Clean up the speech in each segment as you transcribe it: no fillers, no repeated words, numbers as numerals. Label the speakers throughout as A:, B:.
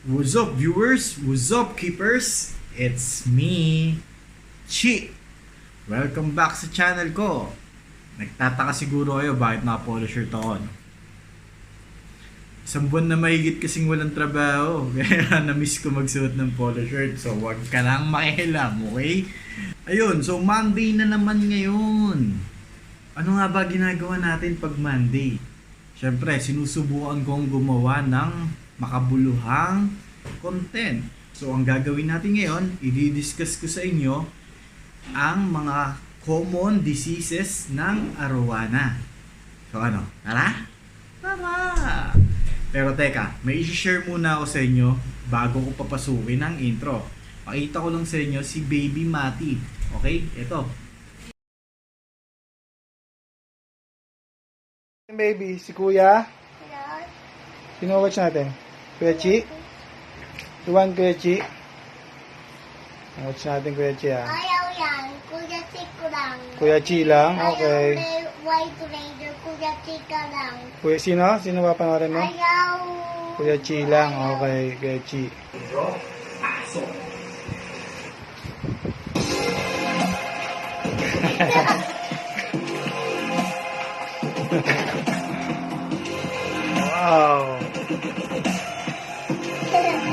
A: What's up viewers? What's up keepers? It's me, Chi. Welcome back sa channel ko. Nagtataka siguro kayo bakit naka-polo shirt ako, no? Isang buwan na mahigit kasing walang trabaho. Kaya na-miss ko magsuot ng polo shirt. So wag ka lang makialam, okay? Ayun, so Monday na naman ngayon. Ano nga ba ginagawa natin pag Monday? Siyempre, sinusubukan kong gumawa ng makabuluhang content. So, ang gagawin natin ngayon, i-discuss ko sa inyo ang mga common diseases ng arowana. So, ano? Tara? Tara! Pero teka, may i-share muna ako sa inyo bago ko papasukin ang intro. Pakita ko lang sa inyo si Baby Mati. Okay? Ito.
B: Baby, si Kuya.
C: Hello?
B: Sino watch natin? Kuya Chi? Iwan Kuya Chi. Watch natin Kuya Chi, ha.
C: Ayaw yan. Kuya Chico lang.
B: Kuya Chi lang? Okay.
C: Ayaw White Ranger. Kuya Chica lang.
B: Kuya sino? Sino ba panoorin mo?
C: Ayaw.
B: Kuya Chi lang. Okay, Kuya Chi. Wow.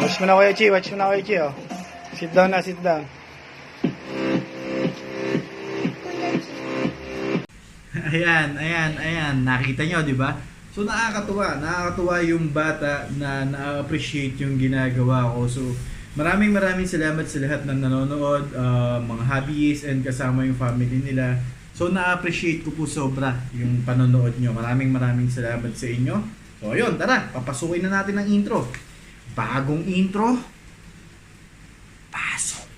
B: Watch mo na Kuya Chi. Watch mo na Kuya Chi, oh. Sit down na, sit down.
C: Kuya Chico.
A: Ayan. Nakita nyo, di ba? So, nakakatuwa yung bata na na-appreciate yung ginagawa ko. So, maraming salamat sa lahat ng nanonood, mga hobbyists and kasama yung family nila. So, na-appreciate ko po sobra yung panonood nyo. Maraming salamat sa inyo. So, ayun, tara, papasukin na natin ang intro. Bagong intro, pasok.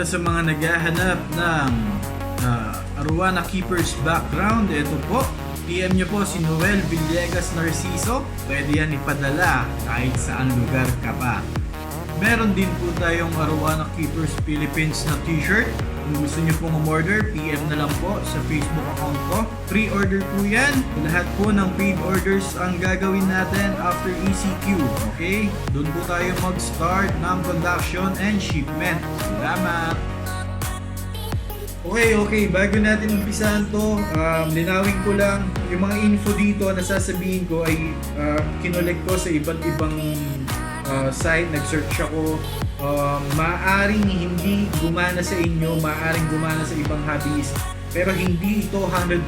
A: Para sa mga naghahanap ng Arowana Keepers background, ito po, PM nyo po si Noel Villegas Narciso. Pwede yan ipadala kahit saan lugar ka pa. Meron din po tayong Arowana Keepers Philippines na t-shirt. Kung gusto nyo pong umorder, PM na lang po sa Facebook account ko. Pre-order po yan. Lahat po ng paid orders ang gagawin natin after ECQ. Okay? Doon po tayo mag-start ng production and shipment. Salamat! Okay. Bago natin umpisahan to, linawin ko lang. Yung mga info dito na sasabihin ko ay kinolek ko sa iba't ibang site. Nag-search ako. Maaring hindi gumana sa inyo, maaring gumana sa ibang hobbies, pero hindi ito 100%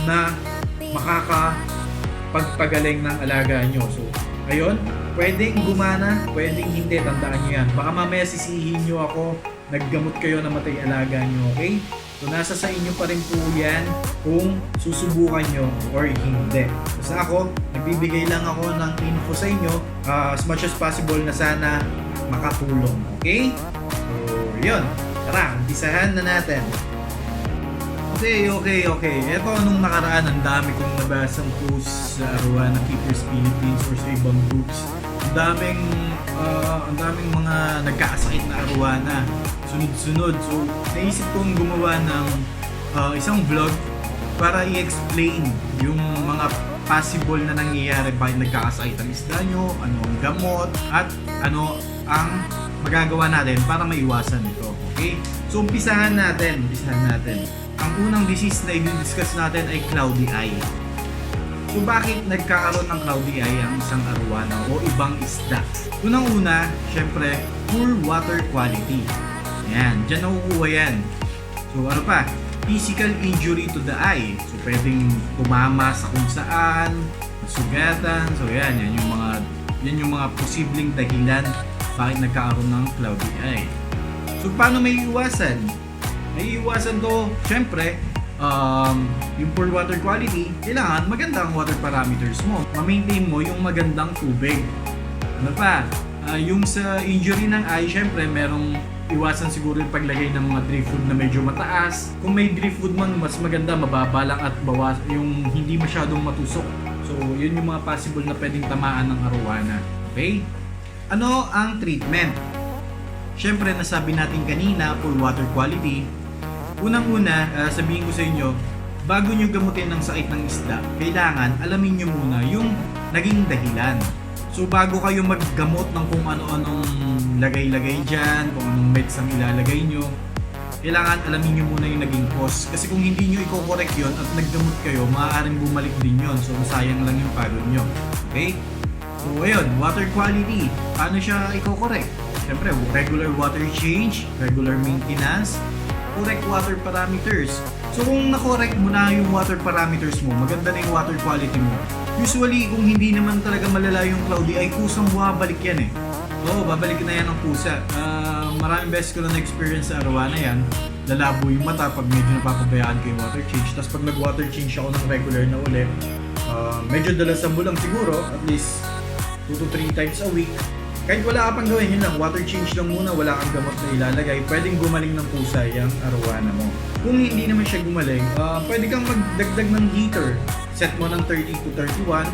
A: na makakapagpagaling ng alaga nyo. So, ayun, pwedeng gumana, pwedeng hindi, tandaan nyo yan. Baka mamaya sisihin nyo ako, naggamot kayo na matay alaga nyo, okay? So, nasa sa inyo pa rin po yan kung susubukan nyo or hindi. Basta ako, nagbibigay lang ako ng info sa inyo as much as possible na sana makatulong, okay? So, yun. Tara, umpisahan na natin. Okay. Ito nung nakaraan, ang dami kong nabasang posts sa Arowana Keepers Philippines or sa ibang groups. Ang daming mga nagkakasakit na arowana. Sunod-sunod. So, naisip kong gumawa ng isang vlog para i-explain yung mga possible na nangyayari bakit nagkakasakit ang isda nyo, ano ang gamot, at ano ang magagawa natin para maiwasan ito. Okay? So, umpisahan natin. Ang unang disease na i-discuss natin ay cloudy eye. So, bakit nagkakaroon ng cloudy eye ang isang arowana o ibang isda? Unang-una, syempre, poor water quality. Yan, dyan nakukuha yan. So, ano pa? Physical injury to the eye. So, pwedeng tumama sa kung saan, sugatan. So, yan yung mga posibleng dahilan bakit nagkakaroon ng cloudy eye. So, paano may iwasan? Naiiwasan to, syempre, yung poor water quality, kailangan maganda ang water parameters mo. Ma-maintain mo yung magandang tubig. Ano pa? Yung sa injury ng eye, syempre, merong iwasan siguro yung paglagay ng mga driftwood na medyo mataas. Kung may driftwood man, mas maganda, mababa lang at bawas, yung hindi masyadong matusok. So, yun yung mga possible na pwedeng tamaan ng arowana. Okay? Ano ang treatment? Syempre, nasabi natin kanina, poor water quality. Unang-una, sabihin ko sa inyo, bago nyo gamutin ang sakit ng isda, kailangan alamin nyo muna yung naging dahilan. So bago kayo maggamot ng kung ano-anong lagay-lagay dyan, kung anong meds ang ilalagay nyo, kailangan alamin nyo muna yung naging cause. Kasi kung hindi nyo i-correct yun at naggamot kayo, maaaring bumalik din yun. So masayang lang yung pagod nyo. Okay? So ayun, water quality. Paano siya i-correct? Siyempre, regular water change, regular maintenance, correct water parameters. So kung na-correct mo na yung water parameters mo, maganda na yung water quality mo. Usually, kung hindi naman talaga malala yung cloudy ay kusang babalik yan eh. Oo, babalik na yan ang pusa. Maraming beses ko na na-experience sa arowana yan. Lalabo yung mata pag medyo napapabayaan ko yung water change. Tapos pag nag-water change ako ng regular na ulit, medyo dalasabo lang siguro, at least 2 to 3 times a week. Kahit wala ka pang gawin, yun lang, water change lang muna, wala kang gamot na ilalagay, pwedeng gumaling ng pusa yung arowana mo. Kung hindi naman siya gumaling, pwede kang magdagdag ng heater. Set mo ng 30 to 31,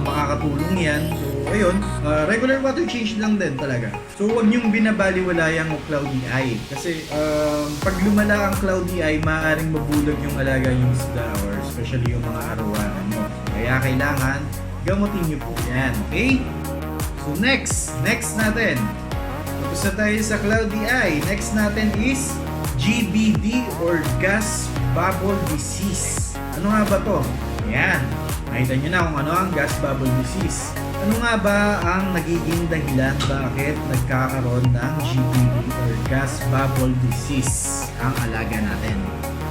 A: makakatulong yan. So, ayun, regular water change lang din talaga. So, huwag niyong binabaliwala yung cloudy eye. Kasi, pag lumala ang cloudy eye, maaaring mabulag yung alaga yung isda or especially yung mga arowana mo. Kaya kailangan, gamutin niyo po yan, okay? So next natin. Tapos na tayo sa cloudy eye. Next natin is GBD or gas bubble disease. Ano nga ba to? Ayan. Nakita nyo na kung ano ang gas bubble disease. Ano nga ba ang nagiging dahilan bakit nagkakaroon ng GBD or gas bubble disease ang alaga natin?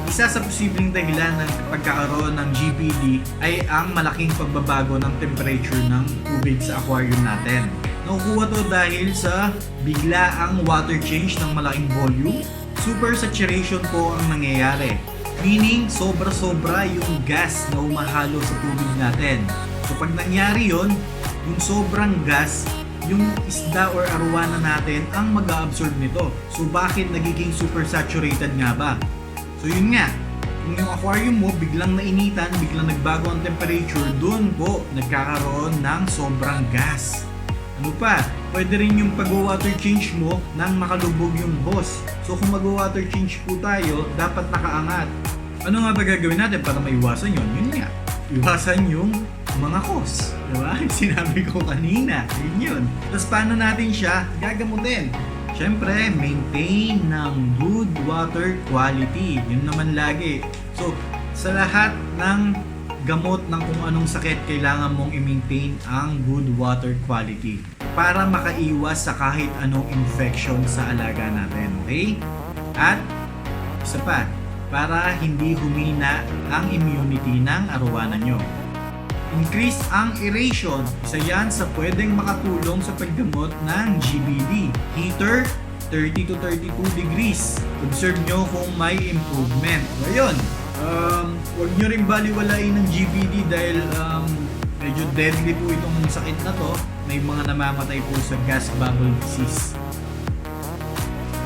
A: Isa sa posibleng dahilan ng pagkakaroon ng GBD ay ang malaking pagbabago ng temperature ng tubig sa aquarium natin. Nakukuha to dahil sa biglaang water change ng malaking volume. Super saturation po ang nangyayari. Meaning, sobra-sobra yung gas na umahalo sa tubig natin. So pag nangyari yon, yung sobrang gas, yung isda or arowana natin ang mag-absorb nito. So bakit nagiging super saturated nga ba? So yun nga, kung yung aquarium mo biglang nainitan, biglang nagbago ang temperature, doon po nagkakaroon ng sobrang gas. Ano pa? Pwede rin yung pag-water change mo nang makalubog yung hose. So kung mag-water change po tayo, dapat nakaangat. Ano nga ba gagawin natin para maiwasan yun? Yun nga, iwasan yung mga cause. Diba? Sinabi ko kanina, yun. Tapos paano natin siya gagamutin? Siyempre, maintain ng good water quality. Yun naman lagi. So, sa lahat ng gamot ng kung anong sakit, kailangan mong i-maintain ang good water quality para makaiwas sa kahit anong infection sa alaga natin. Okay? At, isa pa, para hindi humina ang immunity ng arowana nyo. Increase ang aeration. Isa yan sa pwedeng makatulong sa paggamot ng GBD. Heater, 30 to 32 degrees. Observe nyo kung may improvement. Ngayon, huwag nyo rin baliwalain ng GBD dahil medyo deadly po itong sakit na to. May mga namamatay po sa gas bubble disease.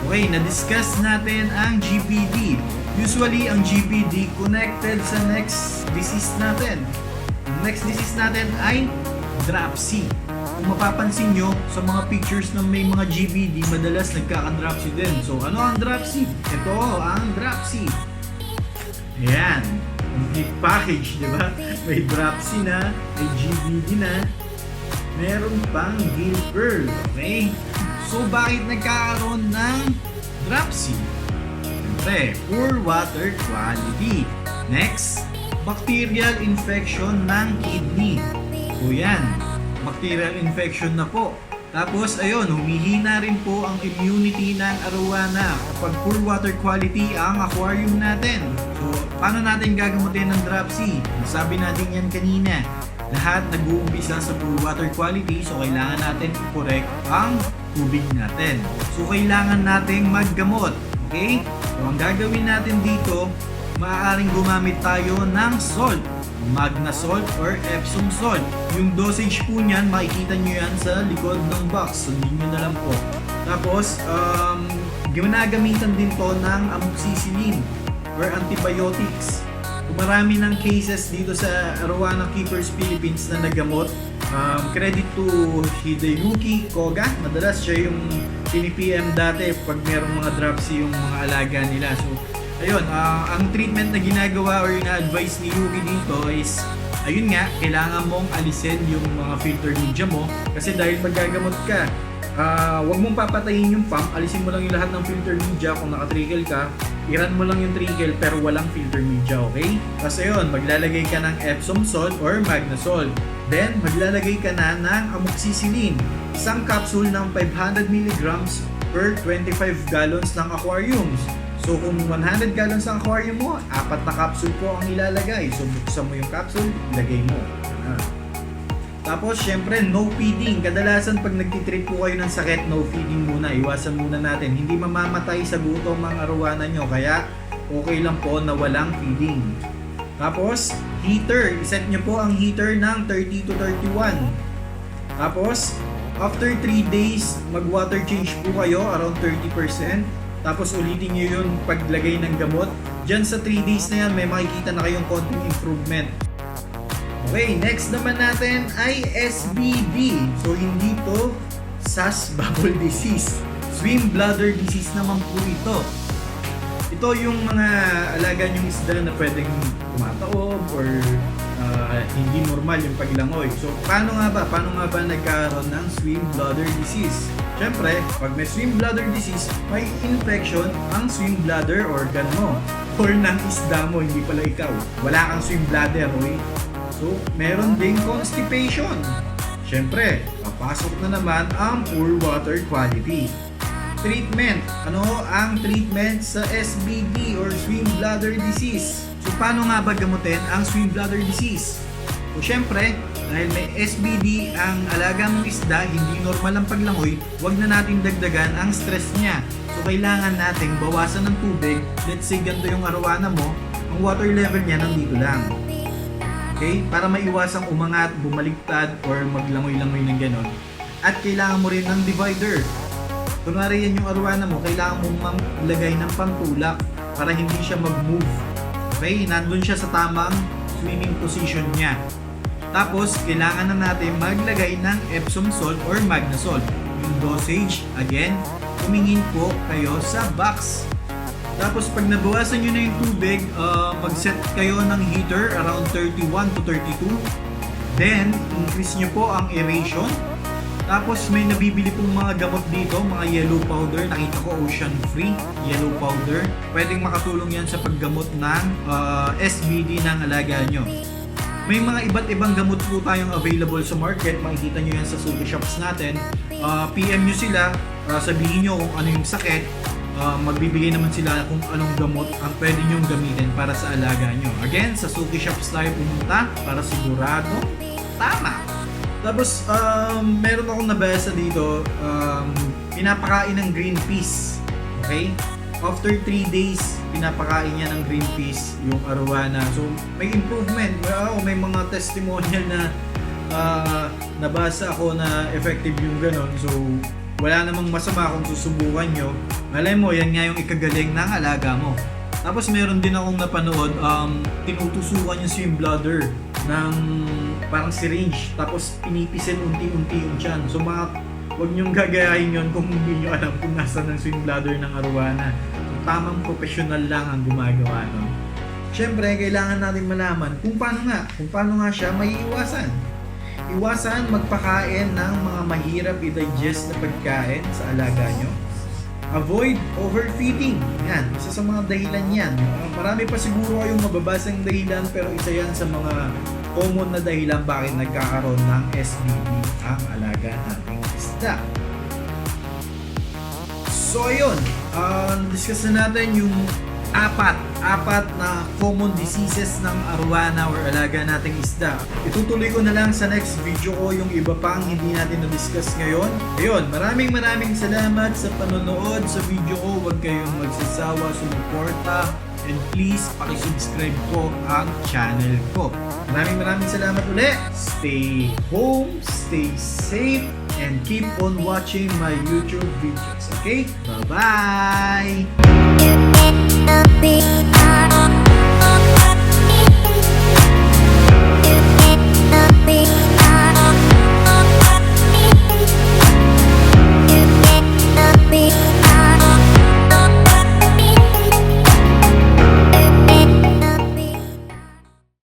A: Okay, na-discuss natin ang GBD. Usually, ang GBD connected sa next disease natin. Next disease natin ay dropsy. Kung mapapansin nyo sa mga pictures na may mga GBD, madalas nagkaka-dropsy din. So, ano ang dropsy? Ito ang dropsy. Ayan. Complete package, di ba? May dropsy na, may GBD na, meron pang gill pearl. Okay? So, bakit nagkakaroon ng dropsy? Siyempre, poor water quality. Next, bacterial infection ng kidney. So yan, bacterial infection na po. Tapos ayun, humihina rin po ang immunity ng arowana kapag poor water quality ang aquarium natin. So paano natin gagamutin ng dropsy? Nasabi natin yan kanina. Lahat nag-uumpisa sa poor water quality, so kailangan natin i-correct ang tubig natin. So kailangan nating maggamot. Okay? So ang gagawin natin dito, maaaring gumamit tayo ng salt. Magna salt or Epsom salt. Yung dosage po niyan, makikita nyo yan sa likod ng box. Sundin nyo na lang po. Tapos, ginagamitan din to ng amoxicillin or antibiotics. Marami ng cases dito sa Arowana Keepers Philippines na nagamot. Credit to Hideyuki Koga. Madalas siya yung pinipm dati pag merong mga dropsy yung mga alaga nila. So, ayun, ang treatment na ginagawa or ina-advise ni Yuki dito is, ayun nga, kailangan mong alisin yung mga filter media mo kasi dahil magagamot ka, wag mong papatayin yung pump, alisin mo lang yung lahat ng filter media. Kung naka-trickle ka, i-run mo lang yung trickle pero walang filter media, okay? Kasi yun, maglalagay ka ng Epsom salt or Magna salt. Then, maglalagay ka na ng amoxicillin. Isang capsule ng 500 mg per 25 gallons ng aquariums. So kung 100 gallons ang aquarium mo, 4 na capsule po ang ilalagay. So buksan mo yung capsule, ilagay mo. Tapos syempre, no feeding. Kadalasan pag nagtitrip po kayo ng sakit, no feeding muna. Iwasan muna natin. Hindi mamamatay sa gutom ang arowana nyo. Kaya okay lang po na walang feeding. Tapos, heater. Iset nyo po ang heater ng 30 to 31. Tapos, after 3 days, mag-water change po kayo around 30%. Tapos ulitin nyo yung paglagay ng gamot. Diyan sa 3 days na yan, may makikita na kayong konting improvement. Okay, next naman natin ay SBD. So hindi to SAS bubble disease. Swim bladder disease naman po ito. Ito yung mga alaga nyong isda na pwedeng tumataob or hindi normal yung paglangoy. So paano nga ba nagkaroon ng swim bladder disease? Siyempre, pag may swim bladder disease, may infection ang swim bladder organ mo or ng isda mo, hindi pala ikaw. Wala kang swim bladder, okay? So, meron ding constipation. Siyempre, papasok na naman ang poor water quality. Treatment. Ano ang treatment sa SBD or swim bladder disease? So, paano nga ba gamutin ang swim bladder disease? So, syempre, dahil may SBD ang alaga mong isda, hindi normal ang paglangoy, wag na natin dagdagan ang stress niya. So, kailangan nating bawasan ng tubig. Let's say, ganito yung arowana mo, ang water level niya nandito lang. Okay? Para maiwasang umangat, bumaliktad, or maglangoy-langoy ng ganon. At kailangan mo rin ng divider. Kunwari yan yung arowana mo, kailangan mong maglagay ng pantulak para hindi siya mag-move. Okay? Nandun siya sa tamang swimming position niya. Tapos, kailangan na natin maglagay ng Epsom salt or Magna salt. Yung dosage, again, tumingin po kayo sa box. Tapos, pag nabawasan nyo na yung tubig, mag-set kayo ng heater around 31 to 32. Then, increase nyo po ang aeration. Tapos, may nabibili pong mga gamot dito, mga yellow powder. Nakita ko Ocean Free yellow powder. Pwedeng makatulong yan sa paggamot ng SBD ng alaga nyo. May mga iba't ibang gamot po tayong available sa market. Makikita nyo yan sa Suki Shops natin. PM nyo sila, sabihin nyo kung ano yung sakit. Magbibigay naman sila kung anong gamot ang pwede nyong gamitin para sa alaga nyo. Again, sa Suki Shops tayo pumunta para sigurado tama. Tapos, meron akong nabasa dito, pinapakain ng green peas. Okay? After 3 days, pinapakain niya ng green peas yung arowana. So, may improvement. May mga testimonial na nabasa ako na effective yung ganon. So, wala namang masama kung susubukan nyo. Malay mo, yan nga yung ikagaling ng alaga mo. Tapos, meron din akong napanood, tinutusukan yung swim bladder ng parang syringe. Tapos, pinipisin unti-unti yung tiyan. So, huwag nyong gagayahin yun kung hindi nyo alam kung nasa ng swim bladder ng arowana. Tamang professional lang ang gumagawa nun. Siyempre, kailangan natin malaman kung paano nga siya maiiwasan. Iwasan magpakain ng mga mahirap i-digest na pagkain sa alaga nyo. Avoid overfeeding. Yan, isa sa mga dahilan yan. Marami pa siguro kayong mababasang dahilan pero isa yan sa mga common na dahilan bakit nagkakaroon ng SBD ang alaga nating isda. So ayun, discuss na natin yung Apat na common diseases ng arwana or alaga nating isda. Itutuloy ko na lang sa next video ko yung iba pang hindi natin na-discuss ngayon. Ayun, maraming salamat sa panonood sa video ko. Huwag kayong magsasawa sumuporta. And please, pakisubscribe po ang channel ko. Maraming salamat ulit. Stay home, stay safe, and keep on watching my YouTube videos. Okay? Bye-bye!
D: Be